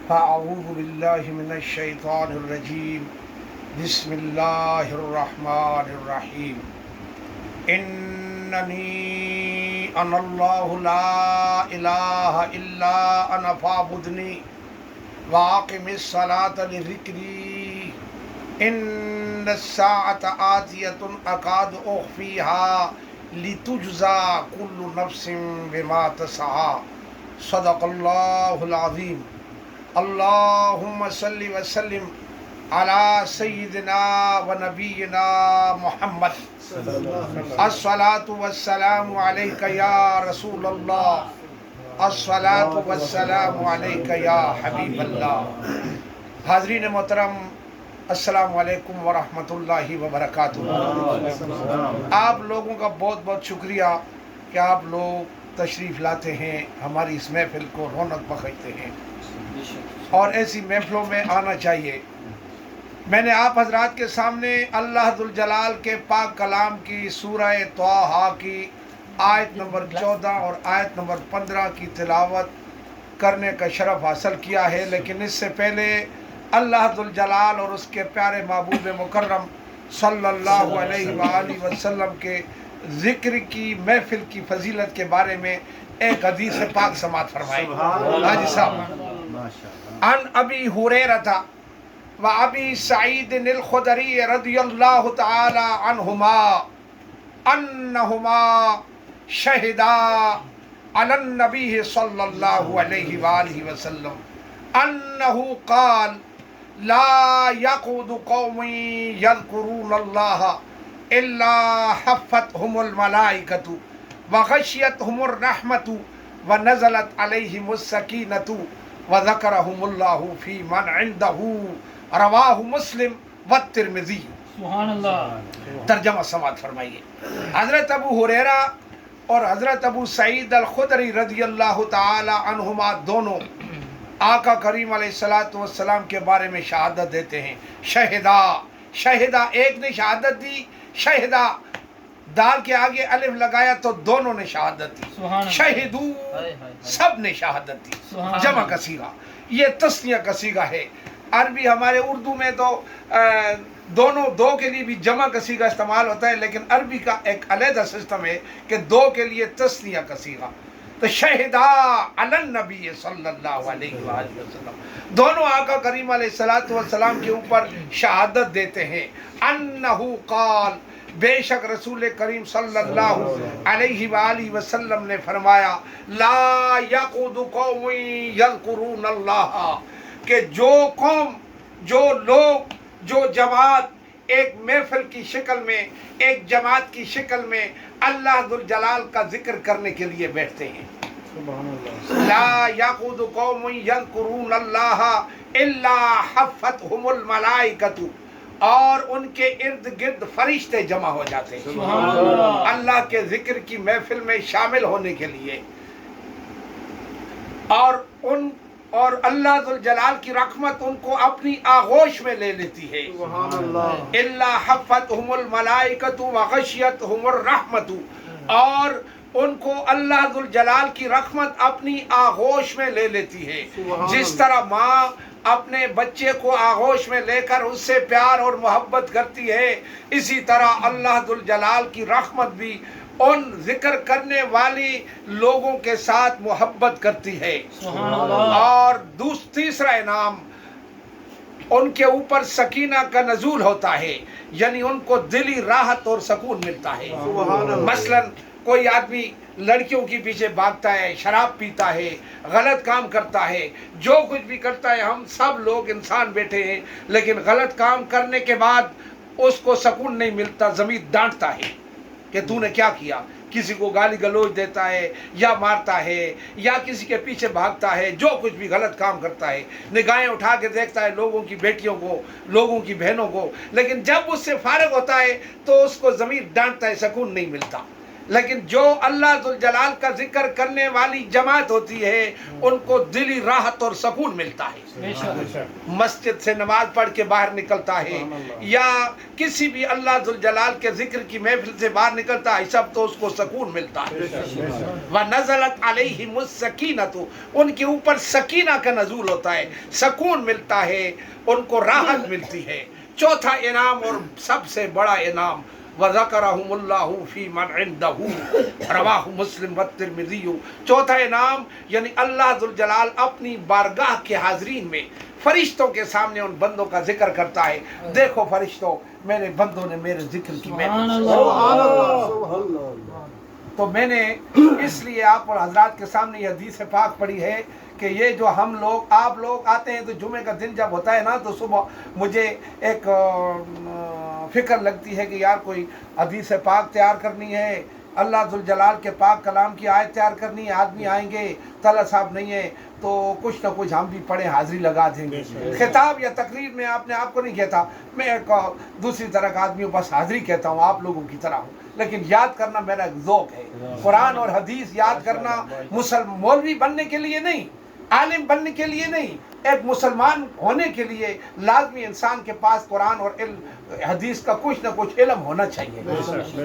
فأعوذ بالله من الشيطان الرجيم بسم الله الرحمن الرحيم إنني أنا الله لا إله إلا أنا فاعبدني وأقم الصلاة لذكري إن الساعة آتية أكاد أخفيها لتجزى كل نفس بما تسعى صدق الله العظيم اللهم صل وسلم على سيدنا ونبينا محمد الصلاة والسلام عليك يا رسول الله الصلاة والسلام عليك يا حبیب اللہ۔ حاضرین محترم، السلام علیکم ورحمۃ اللہ وبرکاتہ۔ آپ لوگوں کا بہت بہت شکریہ کہ آپ لوگ تشریف لاتے ہیں، ہماری اس محفل کو رونق بخشتے ہیں، اور ایسی محفلوں میں آنا چاہیے۔ میں نے آپ حضرات کے سامنے اللہ ذوالجلال کے پاک کلام کی سورہ طٰہٰ کی آیت نمبر 14 اور آیت نمبر 15 کی تلاوت کرنے کا شرف حاصل کیا ہے، لیکن اس سے پہلے اللہ ذوالجلال اور اس کے پیارے محبوب مکرم صلی اللہ علیہ وآلہ وسلم کے ذکر کی محفل کی فضیلت کے بارے میں ایک حدیث پاک سماعت فرمائیں۔ حاجی صاحب، عن ابی ہریرہ و ابی سعید الخدری رضی اللہ تعالی عنہما انہما شہدا علی النبی صلی اللہ علیہ وآلہ وسلم انہو قال لا يقعد قوم يذكرون الله الا حفتهم الملائكة وغشيتهم الرحمة ونزلت عليهم السكينة وذكرهم الله في من عنده رواہ مسلم والترمذی۔ سبحان اللہ۔ ترجمہ سماعت فرمائیے۔ حضرت ابو ہریرہ اور حضرت ابو سعید الخدری رضی اللہ تعالی عنہما دونوں آقا کریم علیہ الصلوۃ والسلام کے بارے میں شہادت دیتے ہیں۔ شہدہ ایک نے شہادت دی، شہدہ دال کے آگے الف لگایا تو دونوں نے شہادت دی۔ شہدو سب نے شہادت دی، جمع کا صیغہ، یہ تثنیہ کا صیغہ ہے۔ عربی ہمارے اردو میں تو دونوں دو کے لیے بھی جمع کا صیغہ استعمال ہوتا ہے، لیکن عربی کا ایک علیحدہ سسٹم ہے کہ دو کے لیے تثنیہ کا صیغہ۔ تو شہدا علی النبی صلی اللہ علیہ وآلہ وسلم، دونوں آقا کریم علیہ الصلوۃ والسلام کے اوپر شہادت دیتے ہیں۔ انہو قال، بے شک رسول کریم صلی اللہ علیہ وآلہ وسلم نے فرمایا، لا یقعد قوم یذکرون اللہ، کہ جو قوم، جو لوگ، جو جماعت ایک محفل کی شکل میں، ایک جماعت کی شکل میں اللہ ذوالجلال کا ذکر کرنے کے لیے بیٹھتے ہیں۔ لا یقعد قوم یذکرون اللہ الا حفتهم الملائکۃ، اور ان کے ارد گرد فرشتے جمع ہو جاتے ہیں اللہ کے ذکر کی محفل میں شامل ہونے کے لیے، اور اللہ ذوالجلال کی رحمت ان کو اپنی آغوش میں لے لیتی ہے۔ الا حفتهم الملائکۃ وغشیتهم الرحمۃ، اور ان کو اللہ ذوالجلال کی رحمت اپنی آغوش میں لے لیتی ہے۔ جس طرح ماں اپنے بچے کو آغوش میں لے کر اس سے پیار اور محبت کرتی ہے، اسی طرح اللہ ذوالجلال کی رحمت بھی ان ذکر کرنے والی لوگوں کے ساتھ محبت کرتی ہے۔ اور تیسرا انعام، ان کے اوپر سکینہ کا نزول ہوتا ہے، یعنی ان کو دلی راحت اور سکون ملتا ہے۔ مثلاً کوئی آدمی لڑکیوں کے پیچھے بھاگتا ہے، شراب پیتا ہے، غلط کام کرتا ہے، جو کچھ بھی کرتا ہے، ہم سب لوگ انسان بیٹھے ہیں، لیکن غلط کام کرنے کے بعد اس کو سکون نہیں ملتا، ضمیر ڈانٹتا ہے کہ تو نے کیا کیا، کسی کو گالی گلوچ دیتا ہے یا مارتا ہے یا کسی کے پیچھے بھاگتا ہے، جو کچھ بھی غلط کام کرتا ہے، نگاہیں اٹھا کے دیکھتا ہے لوگوں کی بیٹیوں کو، لوگوں کی بہنوں کو، لیکن جب اس سے فارغ ہوتا ہے تو اس کو ضمیر ڈانٹتا ہے، سکون نہیں ملتا۔ لیکن جو اللہ ذوالجلال کا ذکر کرنے والی جماعت ہوتی ہے ان کو دلی راحت اور سکون ملتا ہے. بے شک. مسجد سے نماز پڑھ کے باہر نکلتا ہے یا کسی بھی اللہ ذوالجلال کے ذکر کی محفل سے باہر نکلتا ہے, سب تو اس کو سکون ملتا ہے. وَنَزَلَتْ عَلَيْهِمُ السَّكِينَةُ, ان کے اوپر سکینہ کا نزول ہوتا ہے, سکون ملتا ہے, ان کو راحت ملتی ہے. چوتھا انعام اور سب سے بڑا انعام, وَذَكَرَهُمُ اللَّهُ فِي مَنْ عِنْدَهُ رواہ مسلم والترمذی. چوتھا انعام یعنی اللہ ذوالجلال اپنی بارگاہ کے حاضرین میں فرشتوں کے سامنے ان بندوں کا ذکر کرتا ہے. دیکھو فرشتوں, میرے بندوں نے میرے ذکر کی سبحان محفل. اللہ. تو میں نے اس لیے آپ اور حضرات کے سامنے یہ حدیث پاک پڑھی ہے کہ یہ جو ہم لوگ آپ لوگ آتے ہیں تو جمعے کا دن جب ہوتا ہے نا تو صبح مجھے ایک فکر لگتی ہے کہ یار کوئی حدیث پاک تیار کرنی ہے, اللہ ذوالجلال کے پاک کلام کی آیت تیار کرنی ہے. آدمی آئیں گے, طلعت صاحب نہیں ہے تو کچھ نہ کچھ ہم بھی پڑھیں, حاضری لگا دیں گے. خطاب یا تقریر میں آپ نے آپ کو نہیں کہتا, میں ایک دوسری طرح کا آدمی ہوں, بس حاضری کہتا ہوں, آپ لوگوں کی طرح ہوں. لیکن یاد کرنا میرا ایک ذوق ہے. قرآن اور حدیث یاد کرنا مولوی بننے کے لیے نہیں, عالم بننے کے لیے نہیں, ایک مسلمان ہونے کے لیے لازمی انسان کے پاس قرآن اور حدیث کا کچھ نہ کچھ علم ہونا چاہیے.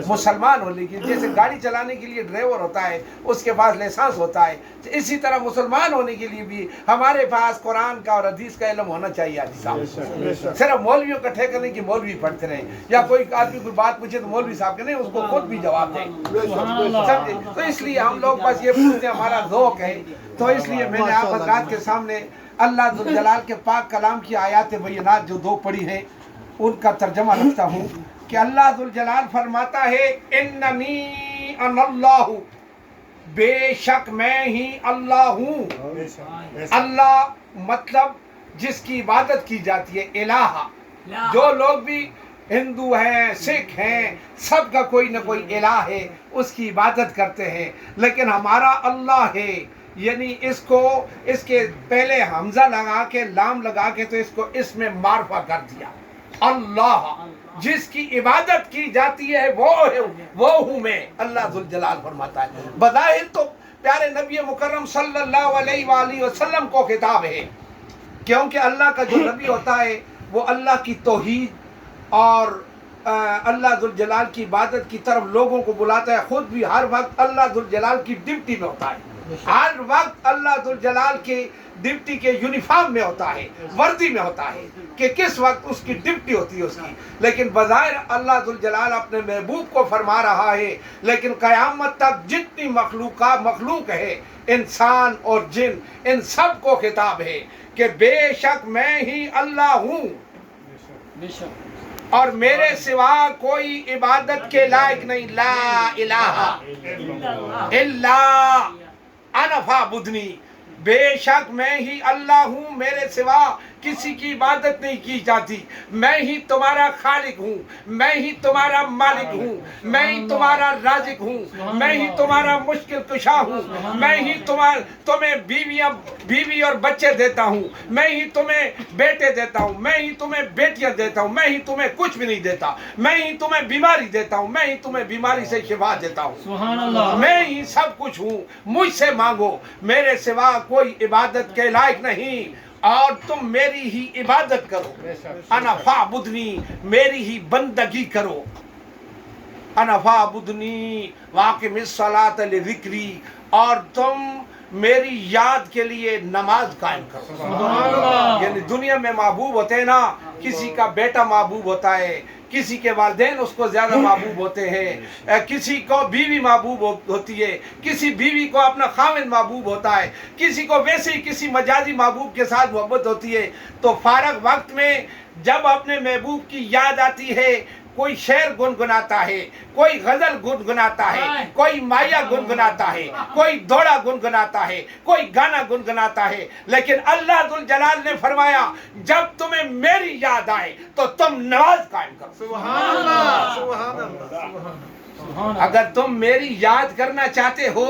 مسلمان ہونے کے لیے, جیسے گاڑی چلانے کے لیے ڈرائیور ہوتا ہے اس کے پاس لائسنس ہوتا ہے, اسی طرح مسلمان ہونے کے لیے بھی ہمارے پاس قرآن کا اور حدیث کا علم ہونا چاہیے. حاجی صاحب صرف مولویوں کا ٹھیکہ نہیں کہ مولوی پڑھتے رہیں, یا کوئی آدمی کوئی بات پوچھے تو مولوی صاحب کے نہیں, اس کو خود بھی جواب دیں. سمجھے؟ تو اس لیے ہم لوگ بس یہ پوچھتے ہیں, ہمارا ذوق ہے. تو اس لیے میں نے آپ حضرات کے سامنے اللہ ذوالجلال کے پاک کلام کی آیات بینات جو 2 پڑھی ہیں ان کا ترجمہ رکھتا ہوں کہ اللہ ذوالجلال فرماتا ہے اننی انا اللہ, بے شک میں ہی اللہ ہوں. اللہ مطلب جس کی عبادت کی جاتی ہے, الہ. جو لوگ بھی ہندو ہیں, سکھ ہیں, سب کا کوئی نہ کوئی الہ ہے, اس کی عبادت کرتے ہیں. لیکن ہمارا اللہ ہے, یعنی اس کو اس کے پہلے حمزہ لگا کے لام لگا کے تو اس کو اس میں معرفہ کر دیا. اللہ جس کی عبادت کی جاتی ہے وہ ہوں میں, اللہ ذوالجلال فرماتا ہے. بظاہر تو پیارے نبی مکرم صلی اللہ علیہ وآلہ وسلم کو خطاب ہے, کیونکہ اللہ کا جو نبی ہوتا ہے وہ اللہ کی توحید اور اللہ ذوالجلال کی عبادت کی طرف لوگوں کو بلاتا ہے. خود بھی ہر وقت اللہ ذوالجلال کی ڈیوٹی میں ہوتا ہے, ہر وقت اللہ ذوالجلال کے ڈیوٹی کے یونیفارم میں ہوتا ہے, وردی میں ہوتا ہے کہ کس وقت اس کی ڈیوٹی ہوتی ہے اس کی. لیکن بظاہر اللہ ذوالجلال اپنے محبوب کو فرما رہا ہے, لیکن قیامت تک جتنی مخلوق ہے, انسان اور جن, ان سب کو خطاب ہے کہ بے شک میں ہی اللہ ہوں اور میرے سوا کوئی عبادت کے لائق نہیں. لا الہ الا انا فاعبدنی, بے شک میں ہی اللہ ہوں, میرے سوا کسی کی عبادت نہیں کی جاتی. میں ہی تمہارا خالق ہوں, میں ہی تمہارا مالک ہوں, میں ہی تمہارا رازق ہوں, میں ہی تمہارا مشکل کشا ہوں, میں ہی تمہیں بیوی اور بچے دیتا ہوں, میں ہی تمہیں بیٹے دیتا ہوں, میں ہی تمہیں بیٹیاں دیتا ہوں, میں ہی تمہیں کچھ بھی نہیں دیتا, میں ہی تمہیں بیماری دیتا ہوں, میں ہی تمہیں بیماری سے شفا دیتا ہوں. سبحان اللہ. میں ہی سب کچھ ہوں, مجھ سے مانگو, میرے سوا کوئی عبادت کے لائق نہیں اور تم میری ہی عبادت کرو. انا فاعبدنی, میری ہی بندگی کرو. انا فاعبدنی واقم الصلاۃ لذکری, اور تم میری یاد کے لیے نماز قائم کرو. سبحان اللہ. یعنی دنیا میں محبوب ہوتے ہیں نا, کسی کا بیٹا محبوب ہوتا ہے, کسی کے والدین اس کو زیادہ محبوب ہوتے ہیں, کسی کو بیوی محبوب ہوتی ہے, کسی بیوی کو اپنا خاوند محبوب ہوتا ہے, کسی کو ویسے ہی کسی مجازی محبوب کے ساتھ محبت ہوتی ہے. تو فارغ وقت میں جب اپنے محبوب کی یاد آتی ہے, کوئی شعر گنگناتا ہے, کوئی غزل گنگناتا ہے, کوئی مائیا گنگناتا ہے, کوئی دوڑا گنگناتا ہے, کوئی گانا گنگناتا ہے. لیکن اللہ ذوالجلال نے فرمایا جب تمہیں میری یاد آئے تو تم نماز قائم کرو. سبحان اللہ, سبحان اللہ. اگر تم میری یاد کرنا چاہتے ہو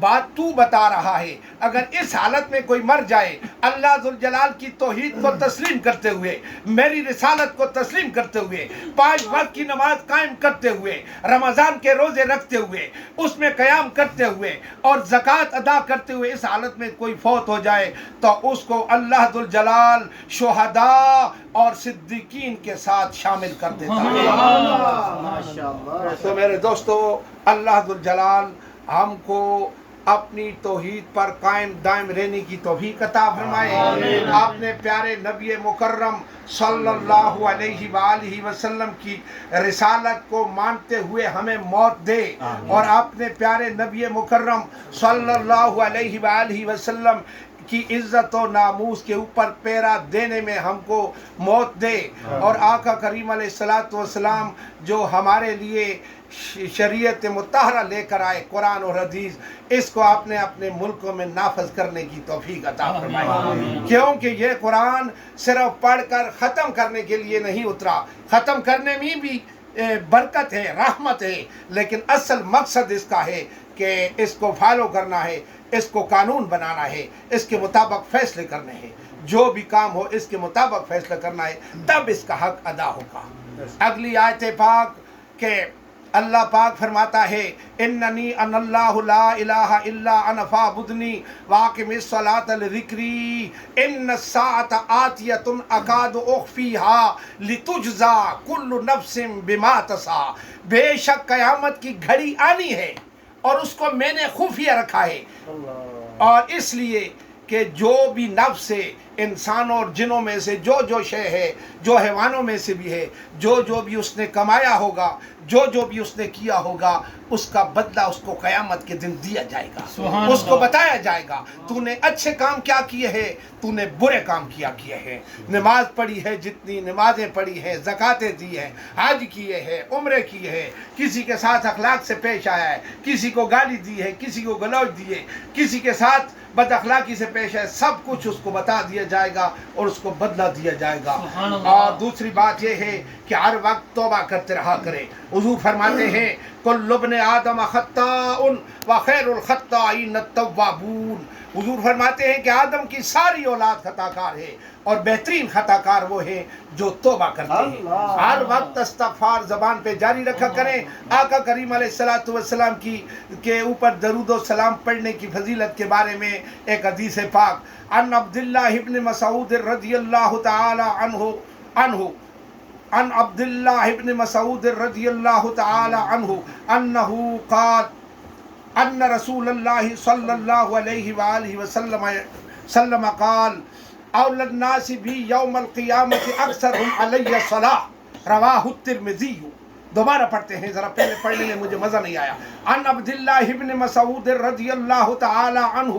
بات تو بتا رہا ہے، اگر اس حالت میں کوئی مر جائے اللہ ذوالجلال کی توحید کو تسلیم کرتے ہوئے، میری رسالت کو تسلیم کرتے ہوئے، 5 وقت کی نماز قائم کرتے ہوئے، رمضان کے روزے رکھتے ہوئے، اس میں قیام کرتے ہوئے اور زکوٰۃ ادا کرتے ہوئے اس حالت میں کوئی فوت ہو جائے تو اس کو اللہ ذوالجلال شہداء اور صدیقین کے ساتھ شامل کر دیتا ہے۔ تو میرے دوستو، اللہ ذوالجلال ہم کو اپنی توحید پر قائم دائم رہنے کی توفیق عطا فرمائے۔ اپنے پیارے نبی مکرم صلی اللہ علیہ وآلہ وسلم کی رسالت کو مانتے ہوئے ہمیں موت دے، اور اپنے پیارے نبی مکرم صلی اللہ علیہ وآلہ وسلم کی عزت و ناموس کے اوپر پیرا دینے میں ہم کو موت دے، اور آقا کریم علیہ السلام جو ہمارے لیے شریعت مطہرہ لے کر آئے قرآن اور حدیث، اس کو آپ نے اپنے ملکوں میں نافذ کرنے کی توفیق عطا فرمائی، کیونکہ یہ قرآن صرف پڑھ کر ختم کرنے کے لیے نہیں اترا، ختم کرنے میں بھی برکت ہے، رحمت ہے، لیکن اصل مقصد اس کا ہے کہ اس کو فالو کرنا ہے، اس کو قانون بنانا ہے، اس کے مطابق فیصلے کرنے ہیں، جو بھی کام ہو اس کے مطابق فیصلہ کرنا ہے، تب اس کا حق ادا ہوگا۔ اگلی آیت پاک کہ اللہ پاک فرماتا ہے اننی ان اللہ لا الہ الا انا فاعبدنی واقم الصلاۃ لذکری ان الساعۃ آتیۃ اکاد اخفیہا لتجزا کل نفس بما تسعی، بے شک قیامت کی گھڑی آنی ہے اور اس کو میں نے خفیہ رکھا ہے، اور اس لیے کہ جو بھی نفس ہے انسانوں اور جنوں میں سے جو شے ہے، جو حیوانوں میں سے بھی ہے، جو بھی اس نے کمایا ہوگا، جو بھی اس نے کیا ہوگا، اس کا بدلہ اس کو قیامت کے دن دیا جائے گا، اس کو بتایا جائے گا تو نے اچھے کام کیا کیے ہیں، تو نے برے کام کیے ہیں، نماز پڑھی ہے، جتنی نمازیں پڑھی ہیں، زکاتیں دی ہیں، حج کیے ہیں، عمرے کیے ہیں، کسی کے ساتھ اخلاق سے پیش آیا ہے، کسی کو گالی دی ہے، کسی کو گلوچ دی ہے، کسی کے ساتھ بد اخلاقی سے پیش ہے، سب کچھ اس کو بتا دیا جائے گا اور اس کو بدلہ دیا جائے گا۔ اور دوسری بات یہ ہے کہ ہر وقت توبہ کرتے رہا کرے۔ حضور فرماتے ہیں کل ابن آدم خطاء وخیر الخطائین التوابون، حضور فرماتے ہیں کہ آدم کی ساری اولاد خطا کار ہے اور بہترین خطا کار وہ ہیں جو توبہ کرتے ہیں۔ ہر وقت استغفار زبان پہ جاری رکھا کریں۔ آقا کریم علیہ السلام کے اوپر درود و سلام پڑھنے کی فضیلت کے بارے میں ایک حدیث پاک عن عبداللہ ابن مسعود رضی اللہ تعالی عنہ عن عبداللہ ابن مسعود رضی اللہ تعالی عنہ انہو قال ان رسول اللہ صلی اللہ علیہ وآلہ وسلم قال اول الناس بھی یوم القیامت اکثرهم علی الصلاۃ، رواہ الترمذی۔ دوبارہ پڑھتے ہیں، ذرا پہلے پڑھنے میں مجھے مزہ نہیں آیا۔ عن عبداللہ ابن مسعود رضی اللہ تعالی عنہ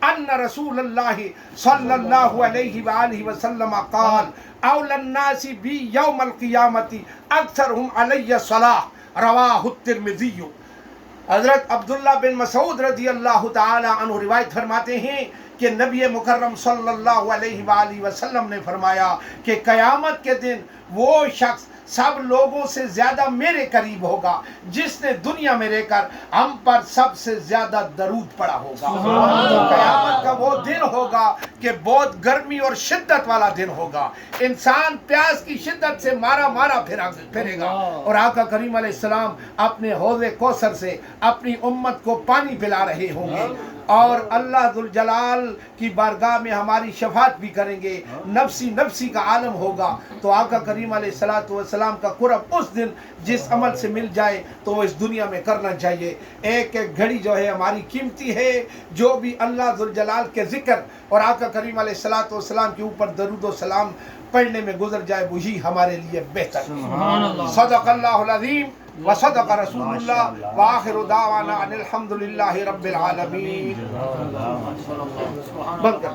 ان رسول اللہ صلی اللہ علیہ وآلہ وسلم قال اول الناس بھی یوم القیامت اکثرهم علی الصلاۃ، رواہ الترمذی۔ حضرت عبداللہ بن مسعود رضی اللہ تعالی عنہ روایت فرماتے ہیں کہ نبی مکرم صلی اللہ علیہ وآلہ وسلم نے فرمایا کہ قیامت کے دن وہ شخص سب لوگوں سے زیادہ میرے قریب ہوگا جس نے دنیا میں رہ کر ہم پر سب سے زیادہ درود پڑا ہوگا۔ تو قیامت کا وہ دن ہوگا کہ بہت گرمی اور شدت والا دن ہوگا، انسان پیاس کی شدت سے مارا پھرے گا، اور آقا کریم علیہ السلام اپنے حوض کوثر سے اپنی امت کو پانی پلا رہے ہوں گے، اور اللہ ذوالجلال کی بارگاہ میں ہماری شفاعت بھی کریں گے، نفسی کا عالم ہوگا۔ تو آقا کریم علیہ السلام کا قرب اس دن جس عمل سے مل جائے تو وہ اس دنیا میں کرنا چاہیے۔ ایک ایک گھڑی جو ہے ہماری قیمتی ہے، جو بھی اللہ ذوالجلال کے ذکر اور آقا کریم علیہ السلام کے اوپر درود و سلام پڑھنے میں گزر جائے وہی ہمارے لیے بہتر ہے۔ صدق اللہ العظیم وصدق رسول اللہ وآخر دعوانا ان الحمدللہ رب العالمین۔ بند کر